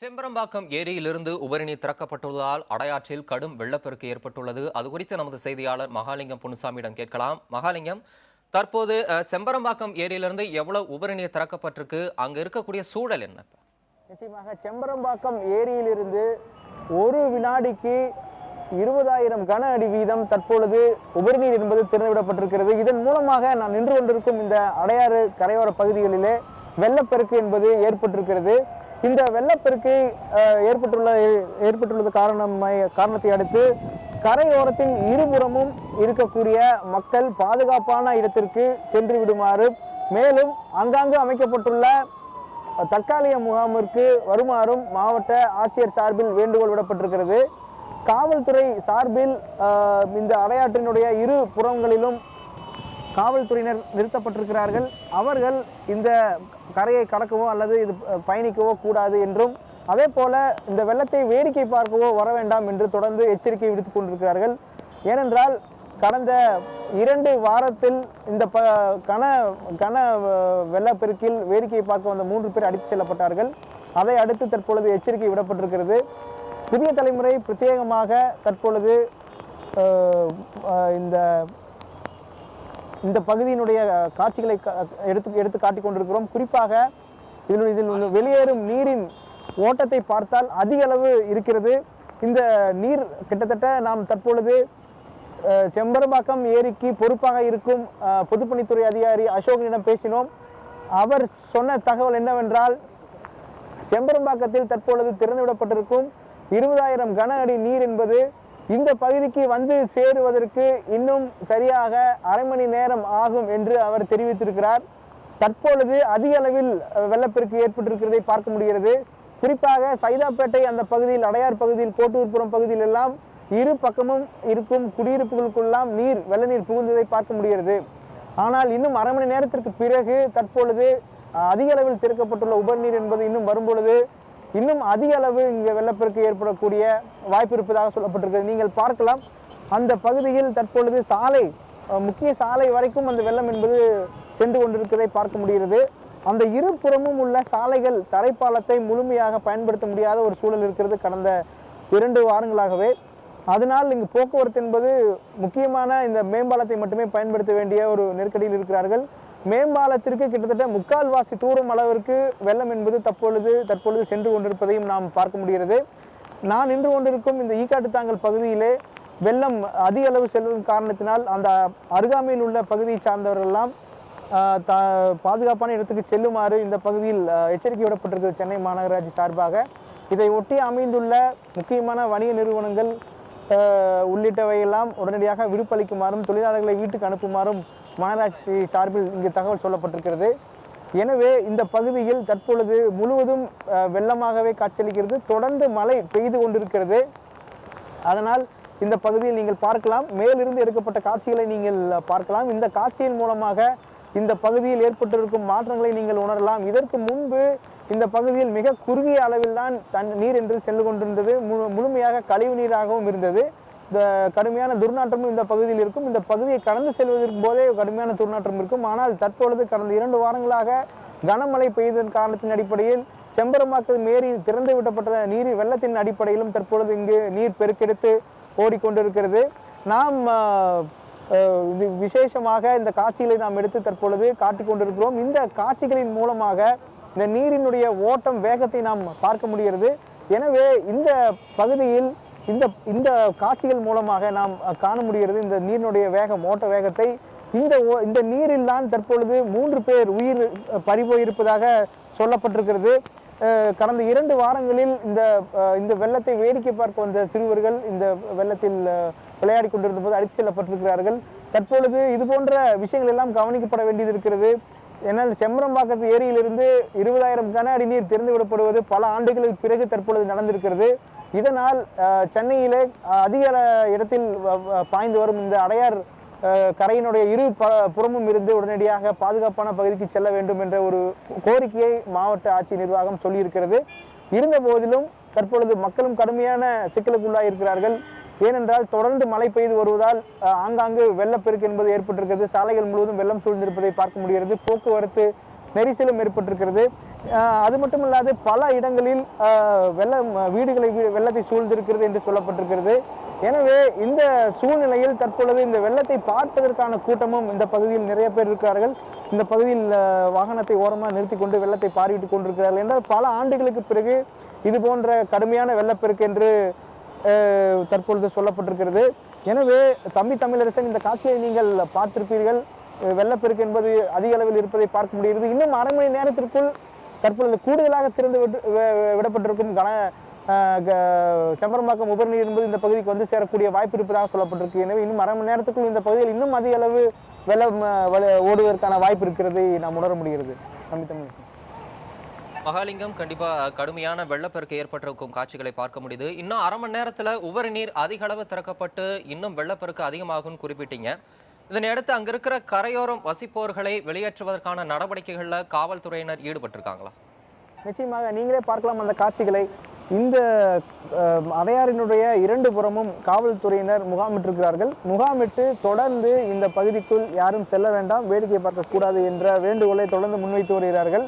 செம்பரம்பாக்கம் ஏரியிலிருந்து உபரிநீர் திறக்கப்பட்டுள்ளதால் அடையாற்றில் கடும் வெள்ளப்பெருக்கு ஏற்பட்டுள்ளது. அது குறித்து நமது செய்தியாளர் மகாலிங்கம் பொன்னுசாமியிடம் கேட்கலாம். மகாலிங்கம், தற்போது செம்பரம்பாக்கம் ஏரியிலிருந்து எவ்வளவு உபரிநீர் திறக்கப்பட்டிருக்கு? அங்க இருக்கக்கூடிய சூழல் என்ன? நிச்சயமாக செம்பரம்பாக்கம் ஏரியிலிருந்து ஒரு வினாடிக்கு 20,000 கன அடி வீதம் தற்பொழுது உபரிநீர் என்பது திறந்துவிடப்பட்டிருக்கிறது. இதன் மூலமாக நான் நின்று கொண்டிருக்கும் இந்த அடையாறு கரையோர பகுதிகளிலே வெள்ளப்பெருக்கு என்பது ஏற்பட்டிருக்கிறது. இந்த வெள்ளப்பெருக்கு ஏற்பட்டுள்ளது காரணத்தை அடுத்து கரையோரத்தின் இருபுறமும் இருக்கக்கூடிய மக்கள் பாதுகாப்பான இடத்திற்கு சென்று விடுமாறு, மேலும் அங்காங்கு அமைக்கப்பட்டுள்ள தற்காலிக முகாமிற்கு வருமாறும் மாவட்ட ஆட்சியர் சார்பில் வேண்டுகோள் விடப்பட்டிருக்கிறது. காவல்துறை சார்பில் இந்த அடையாற்றினுடைய இரு புறங்களிலும் காவல்துறையினர் நிறுத்தப்பட்டிருக்கிறார்கள். அவர்கள் இந்த கரையை கடக்கவோ அல்லது இது பயணிக்கவோ கூடாது என்றும், அதே போல இந்த வெள்ளத்தை வேடிக்கை பார்க்கவோ வர வேண்டாம் என்று தொடர்ந்து எச்சரிக்கை விடுத்துக் கொண்டிருக்கிறார்கள். ஏனென்றால் கடந்த 2 வாரத்தில் இந்த கன வெள்ளப்பெருக்கில் வேடிக்கை பார்க்க வந்த 3 பேர் அடித்து செல்லப்பட்டார்கள். அதை அடுத்து தற்பொழுது எச்சரிக்கை விடப்பட்டிருக்கிறது. புதிய தலைமுறை பிரத்யேகமாக தற்பொழுது இந்த பகுதியினுடைய காட்சிகளை எடுத்து காட்டிக் கொண்டிருக்கிறோம். குறிப்பாக இதில் வெளியேறும் நீரின் ஓட்டத்தை பார்த்தால் அதிக அளவு இருக்கிறது. இந்த நீர் கிட்டத்தட்ட நாம் தற்பொழுது செம்பரம்பாக்கம் ஏரிக்கு பொறுப்பாக இருக்கும் பொதுப்பணித்துறை அதிகாரி அசோகனிடம் பேசினோம். அவர் சொன்ன தகவல் என்னவென்றால், செம்பரம்பாக்கத்தில் தற்பொழுது திறந்துவிடப்பட்டிருக்கும் 20,000 கன அடி நீர் என்பது இந்த பகுதிக்கு வந்து சேருவதற்கு இன்னும் சரியாக அரை மணி நேரம் ஆகும் என்று அவர் தெரிவித்திருக்கிறார். தற்பொழுது அதிக அளவில் வெள்ளப்பெருக்கு ஏற்பட்டிருக்கிறதை பார்க்க முடிகிறது. குறிப்பாக சைதாப்பேட்டை அந்த பகுதியில், அடையார் பகுதியில், கோட்டூர்புரம் பகுதியில் எல்லாம் இரு பக்கமும் இருக்கும் குடியிருப்புகளுக்கெல்லாம் வெள்ள நீர் புகுந்ததை பார்க்க முடிகிறது. ஆனால் இன்னும் அரை மணி நேரத்திற்கு பிறகு தற்பொழுது அதிக அளவில் திறக்கப்பட்டுள்ள உபரிநீர் என்பது இன்னும் வரும்பொழுது இன்னும் அதிக அளவு இங்கே வெள்ளப்பெருக்கு ஏற்படக்கூடிய வாய்ப்பு இருப்பதாக சொல்லப்பட்டிருக்கிறது. நீங்கள் பார்க்கலாம், அந்த பகுதியில் தற்பொழுது முக்கிய சாலை வரைக்கும் அந்த வெள்ளம் என்பது சென்று கொண்டிருக்கிறதை பார்க்க முடிகிறது. அந்த இரு புறமும் உள்ள சாலைகள் தரைப்பாலத்தை முழுமையாக பயன்படுத்த முடியாத ஒரு சூழல் இருக்கிறது கடந்த 2 வாரங்களாகவே. அதனால் இங்கு போக்குவரத்து என்பது முக்கியமான இந்த மேம்பாலத்தை மட்டுமே பயன்படுத்த வேண்டிய ஒரு நெருக்கடியில் இருக்கிறார்கள். மேம்பாலத்திற்கு கிட்டத்தட்ட 3/4 வாசி தூரம் அளவிற்கு வெள்ளம் என்பது தற்பொழுது சென்று கொண்டிருப்பதையும் நாம் பார்க்க முடிகிறது. நான் நின்று கொண்டிருக்கும் இந்த ஈக்காட்டுத்தாங்கல் பகுதியிலே வெள்ளம் அதிக அளவு செல்லும் காரணத்தினால் அந்த அருகாமையில் உள்ள பகுதியை சார்ந்தவர்கள் எல்லாம் பாதுகாப்பான இடத்துக்கு செல்லுமாறு இந்த பகுதியில் எச்சரிக்கை விடப்பட்டிருக்கிறது சென்னை மாநகராட்சி சார்பாக. இதை ஒட்டி அமைந்துள்ள முக்கியமான வணிக நிறுவனங்கள் உள்ளிட்டவையெல்லாம் உடனடியாக விடுப்பளிக்குமாறும் தொழிலாளர்களை வீட்டுக்கு அனுப்புமாறும் மாநகராட்சி சார்பில் இங்கு தகவல் சொல்லப்பட்டிருக்கிறது. எனவே இந்த பகுதியில் தற்பொழுது முழுவதும் வெள்ளமாகவே காட்சியளிக்கிறது. தொடர்ந்து மழை பெய்து கொண்டிருக்கிறது. அதனால் இந்த பகுதியில் நீங்கள் பார்க்கலாம், மேலிருந்து எடுக்கப்பட்ட காட்சிகளை நீங்கள் பார்க்கலாம். இந்த காட்சியின் மூலமாக இந்த பகுதியில் ஏற்பட்டிருக்கும் மாற்றங்களை நீங்கள் உணரலாம். இதற்கு முன்பு இந்த பகுதியில் மிக குறுகிய அளவில் தான் நீர் என்று சென்று கொண்டிருந்தது. முழுமையாக கழிவு நீராகவும் இருந்தது. இந்த கடுமையான துர்நாற்றமும் இந்த பகுதியில் இருக்கும். இந்த பகுதியை கடந்து செல்வதற்கு போதே கடுமையான துர்நாற்றம் இருக்கும். ஆனால் தற்பொழுது கடந்த 2 வாரங்களாக கனமழை பெய்ததன் காரணத்தின் அடிப்படையில் செம்பரம்பாக்கம் ஏரி திறந்து விடப்பட்ட நீரின் வெள்ளத்தின் அடிப்படையிலும் தற்பொழுது இங்கு நீர் பெருக்கெடுத்து ஓடிக்கொண்டிருக்கிறது. நாம் விசேஷமாக இந்த காட்சிகளை நாம் எடுத்து தற்பொழுது காட்டிக் கொண்டிருக்கிறோம். இந்த காட்சிகளின் மூலமாக இந்த நீரினுடைய ஓட்டம் வேகத்தை நாம் பார்க்க முடிகிறது. எனவே இந்த பகுதியில் இந்த காட்சிகள் மூலமாக நாம் காண முடிகிறது இந்த நீரினுடைய ஓட்ட வேகத்தை. இந்த நீரில் தான் தற்பொழுது 3 பேர் உயிர் பறிபோயிருப்பதாக சொல்லப்பட்டிருக்கிறது. கடந்த 2 வாரங்களில் இந்த வெள்ளத்தை வேடிக்கை பார்க்க வந்த சிறுவர்கள் இந்த வெள்ளத்தில் விளையாடி கொண்டிருந்த போது அடித்து செல்லப்பட்டிருக்கிறார்கள். தற்பொழுது இது போன்ற விஷயங்கள் எல்லாம் கவனிக்கப்பட வேண்டியது இருக்கிறது. ஏன்னால் செம்பரம்பாக்கத்து ஏரியிலிருந்து 20,000 கன அடி நீர் திறந்து விடப்படுவது பல ஆண்டுகளுக்கு பிறகு தற்பொழுது நடந்திருக்கிறது. இதனால் சென்னையிலே அதிக இடத்தில் பாய்ந்து வரும் இந்த அடையார் கரையினுடைய இரு புறமும் இருந்து உடனடியாக பாதுகாப்பான பகுதிக்கு செல்ல வேண்டும் என்ற ஒரு கோரிக்கையை மாவட்ட ஆட்சி நிர்வாகம் சொல்லியிருக்கிறது. இருந்த போதிலும் தற்பொழுது மக்களும் கடுமையான சிக்கலுக்குள்ளாயிருக்கிறார்கள். ஏனென்றால் தொடர்ந்து மழை பெய்து வருவதால் ஆங்காங்கு வெள்ளப்பெருக்கு என்பது ஏற்பட்டிருக்கிறது. சாலைகள் முழுவதும் வெள்ளம் சூழ்ந்திருப்பதை பார்க்க முடிகிறது. போக்குவரத்து நெரிசலும் ஏற்பட்டிருக்கிறது. அது மட்டும் இல்லாது பல இடங்களில் வெள்ளம் வீடுகளை வெள்ளத்தை சூழ்ந்திருக்கிறது என்று சொல்லப்பட்டிருக்கிறது. எனவே இந்த சூழ்நிலையில் தற்பொழுது இந்த வெள்ளத்தை பார்ப்பதற்கான கூட்டமும் இந்த பகுதியில் நிறைய பேர் இருக்கிறார்கள். இந்த பகுதியில் வாகனத்தை ஓரமாக நிறுத்தி கொண்டு வெள்ளத்தை பார்வையிட்டுக் கொண்டிருக்கிறார்கள் என்றால் பல ஆண்டுகளுக்கு பிறகு இது போன்ற கடுமையான வெள்ளப்பெருக்கு என்று தற்பொழுது சொல்லப்பட்டிருக்கிறது. எனவே தமிழரசன் இந்த காட்சியை நீங்கள் பார்த்திருப்பீர்கள். வெள்ளப்பெருக்கு என்பது அதிக அளவில் இருப்பதை பார்க்க முடிகிறது. இன்னும் அரை மணி நேரத்திற்குள் தற்பொழுது கூடுதலாக திறந்து விடப்பட்டிருக்கும் செம்பரம்பாக்கம் உபரிநீர் என்பது இந்த பகுதிக்கு வந்து சேரக்கூடிய வாய்ப்பு இருப்பதாக சொல்லப்பட்டிருக்கு. எனவே இன்னும் அரை மணி நேரத்துக்குள் இந்த பகுதியில் இன்னும் அதிக அளவு வெள்ளம் ஓடுவதற்கான வாய்ப்பு இருக்கிறதை நாம் உணர முடிகிறது. தமிழரசன். மகாலிங்கம், கண்டிப்பா கடுமையான வெள்ளப்பெருக்கு ஏற்பட்டிருக்கும் காட்சிகளை பார்க்க முடியுது. இன்னும் அரை மணி நேரத்துல உபரி நீர் அதிக அளவு திறக்கப்பட்டு இன்னும் வெள்ளப்பெருக்கு அதிகமாகும் குறிப்பிட்டீங்க. இதனையடுத்து அங்க இருக்கிற கரையோரம் வசிப்போர்களை வெளியேற்றுவதற்கான நடவடிக்கைகள்ல காவல்துறையினர் ஈடுபட்டிருக்காங்களா? நிச்சயமாக நீங்களே பார்க்கலாம் அந்த காட்சிகளை. இந்த அடையாறினுடைய 2 புறமும் காவல்துறையினர் முகாமிட்டிருக்கிறார்கள். முகாமிட்டு தொடர்ந்து இந்த பகுதிக்குள் யாரும் செல்ல வேண்டாம், வேடிக்கை பார்க்கக்கூடாது என்ற வேண்டுகோளை தொடர்ந்து முன்வைத்து வருகிறார்கள்.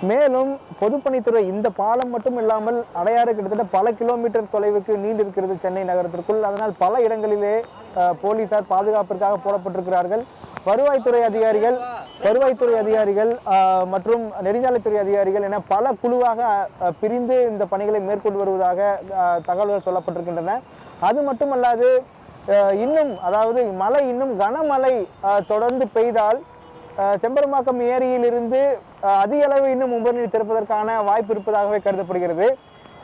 மேலும் பொதுப்பணித்துறை இந்த பாலம் மட்டும் இல்லாமல் அடையாறு கிட்டத்தட்ட பல கிலோமீட்டர் தொலைவுக்கு நீண்டிருக்கிறது சென்னை நகரத்திற்குள். அதனால் பல இடங்களிலே போலீசார் பாதுகாப்பிற்காக போடப்பட்டிருக்கிறார்கள். வருவாய்த்துறை அதிகாரிகள் மற்றும் நெடுஞ்சாலைத்துறை அதிகாரிகள் என பல குழுவாக பிரிந்து இந்த பணிகளை மேற்கொண்டு வருவதாக தகவல்கள் சொல்லப்பட்டிருக்கின்றன. அது மட்டுமல்லாது இன்னும் அதாவது மழை இன்னும் கனமழை தொடர்ந்து பெய்தால் செம்பரம்பாக்கம் ஏரியிலிருந்து அதிக அளவு இன்னும் உபரிநீர் திறப்பதற்கான வாய்ப்பு இருப்பதாகவே கருதப்படுகிறது.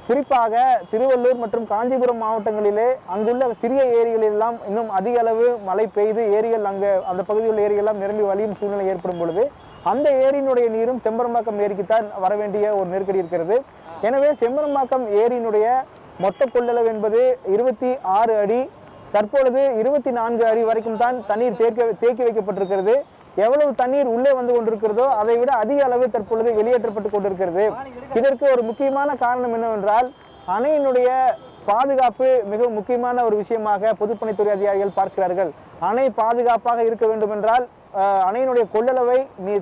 குறிப்பாக திருவள்ளூர் மற்றும் காஞ்சிபுரம் மாவட்டங்களிலே அங்குள்ள சிறிய ஏரிகளெல்லாம் இன்னும் அதிக அளவு மழை பெய்து ஏரிகள் அந்த பகுதியில் உள்ள ஏரியெல்லாம் நிரம்பி வழியும் சூழ்நிலை ஏற்படும் பொழுது அந்த ஏரியினுடைய நீரும் செம்பரம்பாக்கம் ஏரிக்குத்தான் வர வேண்டிய ஒரு நெருக்கடி இருக்கிறது. எனவே செம்பரம்பாக்கம் ஏரியினுடைய மொத்த கொள்ளளவு என்பது 26 அடி. தற்பொழுது 24 அடி வரைக்கும் தான் தண்ணீர் தேக்கி வைக்கப்பட்டிருக்கிறது. எவ்வளவு தண்ணீர் உள்ளே வந்து கொண்டிருக்கிறதோ அதை விட அதிக அளவு தற்பொழுது வெளியேற்றப்பட்டு கொண்டிருக்கிறது. இதற்கு ஒரு முக்கியமான காரணம் என்னவென்றால் அணையினுடைய பாதுகாப்பு மிக முக்கியமான ஒரு விஷயமாக பொதுப்பணித்துறை அதிகாரிகள் பார்க்கிறார்கள். அணை பாதுகாப்பாக இருக்க வேண்டும் என்றால் அணையினுடைய கொள்ளளவை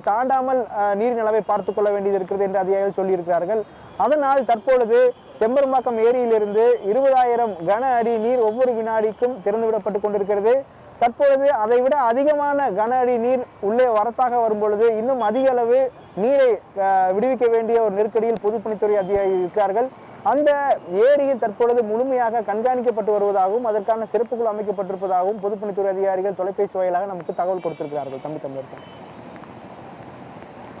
தாண்டாமல் நீரின் அளவை பார்த்துக் கொள்ள வேண்டியது இருக்கிறது என்று அதிகாரிகள் சொல்லியிருக்கிறார்கள். அதனால் தற்பொழுது செம்பரம்பாக்கம் ஏரியிலிருந்து 20,000 கன அடி நீர் ஒவ்வொரு வினாடிக்கும் திறந்துவிடப்பட்டு கொண்டிருக்கிறது. தற்பொழுது அதை விட அதிகமான கன அடி நீர் உள்ளே வரத்தாக வரும் பொழுது இன்னும் அதிக அளவு நீரை விடுவிக்க வேண்டிய ஒரு நெருக்கடியில் பொதுப்பணித்துறை அதிகாரிகள் இருக்கிறார்கள். அந்த ஏரியில் தற்பொழுது முழுமையாக கண்காணிக்கப்பட்டு வருவதாகவும் அதற்கான சிறப்பு குழு அமைக்கப்பட்டிருப்பதாகவும் பொதுப்பணித்துறை அதிகாரிகள் தொலைபேசி வாயிலாக நமக்கு தகவல் கொடுத்திருக்கிறார்கள். தமிழரசன்.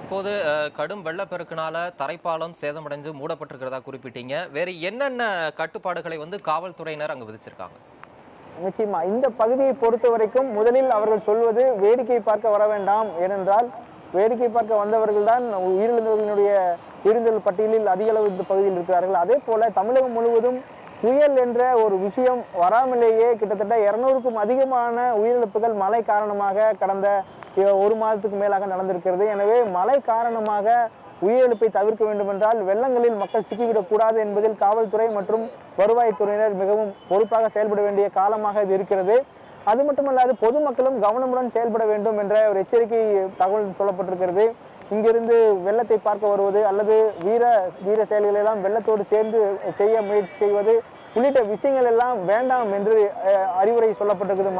இப்போது கடும் வெள்ளப்பெருக்கினால தரைப்பாலம் சேதமடைந்து மூடப்பட்டிருக்கிறதா குறிப்பிட்டீங்க. வேறு என்னென்ன கட்டுப்பாடுகளை வந்து காவல்துறையினர் அங்கு விதிச்சிருக்காங்க? நிச்சயமா இந்த பகுதியை பொறுத்த வரைக்கும் முதலில் அவர்கள் சொல்வது வேடிக்கை பார்க்க வர வேண்டாம். ஏனென்றால் வேடிக்கை பார்க்க வந்தவர்கள் தான் உயிரிழந்தவர்களுடைய உயிரிழந்தவர்கள் பட்டியலில் அதிக அளவு இந்த பகுதியில் இருக்கிறார்கள். அதே போல தமிழகம் முழுவதும் புயல் என்ற ஒரு விஷயம் வராமலேயே கிட்டத்தட்ட 200க்கும் அதிகமான உயிரிழப்புகள் மழை காரணமாக கடந்த 1 மாதத்துக்கு மேலாக நடந்திருக்கிறது. எனவே மழை காரணமாக உயிரிழப்பை தவிர்க்க வேண்டும் என்றால் வெள்ளங்களில் மக்கள் சிக்கிவிடக்கூடாது என்பதில் காவல்துறை மற்றும் வருவாய்த்துறையினர் மிகவும் பொறுப்பாக செயல்பட வேண்டிய காலமாக இது இருக்கிறது. அது மட்டுமல்லாது பொதுமக்களும் கவனமுடன் செயல்பட வேண்டும் என்ற ஒரு எச்சரிக்கை தகவல் சொல்லப்பட்டிருக்கிறது. இங்கிருந்து வெள்ளத்தை பார்க்க வருவது அல்லது வீர செயல்களை எல்லாம் வெள்ளத்தோடு சேர்ந்து செய்ய முயற்சி செய்வது உள்ளிட்ட விஷயங்கள் எல்லாம் வேண்டாம் என்று அறிவுரை சொல்லப்பட்டிருக்கிறது.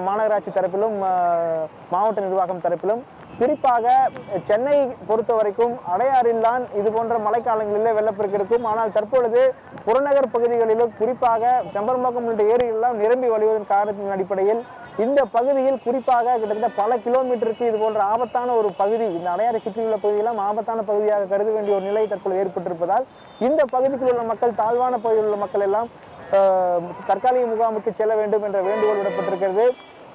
மாநகராட்சி தரப்பிலும் மாவட்ட நிர்வாகம் தரப்பிலும். குறிப்பாக சென்னை பொறுத்த வரைக்கும் அடையாறில் தான் இது போன்ற மழைக்காலங்களிலே வெள்ளப்பெருக்கு இருக்கும். ஆனால் தற்பொழுது புறநகர் பகுதிகளிலும் குறிப்பாக செம்பரம்பாக்கம் உள்ளிட்ட ஏரிகளெல்லாம் நிரம்பி வழிவதன் காரணத்தின் அடிப்படையில் இந்த பகுதியில் குறிப்பாக கிட்டத்தட்ட பல கிலோமீட்டருக்கு இது போன்ற ஆபத்தான ஒரு பகுதி, இந்த அடையாறை சுற்றியுள்ள பகுதியெல்லாம் ஆபத்தான பகுதியாக கருத வேண்டிய ஒரு நிலை தற்போது ஏற்பட்டிருப்பதால் இந்த பகுதிக்குள் உள்ள மக்கள், தாழ்வான பகுதியில் உள்ள மக்கள் எல்லாம் தற்காலிக முகாமுக்கு செல்ல வேண்டும் என்ற வேண்டுகோள் விடப்பட்டிருக்கிறது.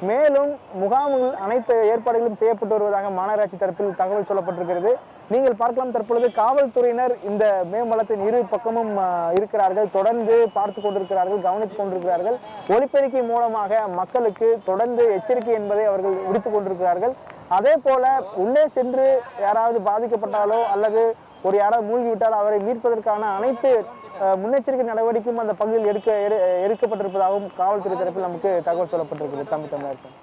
மேலும் முகாம்கள் அனைத்து ஏற்பாடுகளும் செய்யப்பட்டு வருவதாக மாநகராட்சி தரப்பில் தகவல் சொல்லப்பட்டிருக்கிறது. நீங்கள் பார்க்கலாம், தற்பொழுது காவல்துறையினர் இந்த மேம்பலத்தின் இரு பக்கமும் இருக்கிறார்கள், தொடர்ந்து பார்த்து கொண்டிருக்கிறார்கள், கவனித்துக் கொண்டிருக்கிறார்கள். ஒலிபெருக்கி மூலமாக மக்களுக்கு தொடர்ந்து எச்சரிக்கை என்பதை அவர்கள் விடுத்துக் கொண்டிருக்கிறார்கள். அதே போல உள்ளே சென்று யாராவது பாதிக்கப்பட்டாலோ அல்லது யாராவது மூழ்கிவிட்டால் அவரை மீட்பதற்கான அனைத்து முன்னெச்சரிக்கை நடவடிக்கையும் அந்த பகுதியில் எடுக்கப்பட்டிருப்பதாகவும் காவல்துறை தரப்பில் நமக்கு தகவல் சொல்லப்பட்டிருக்கிறது. தமிழரசன்.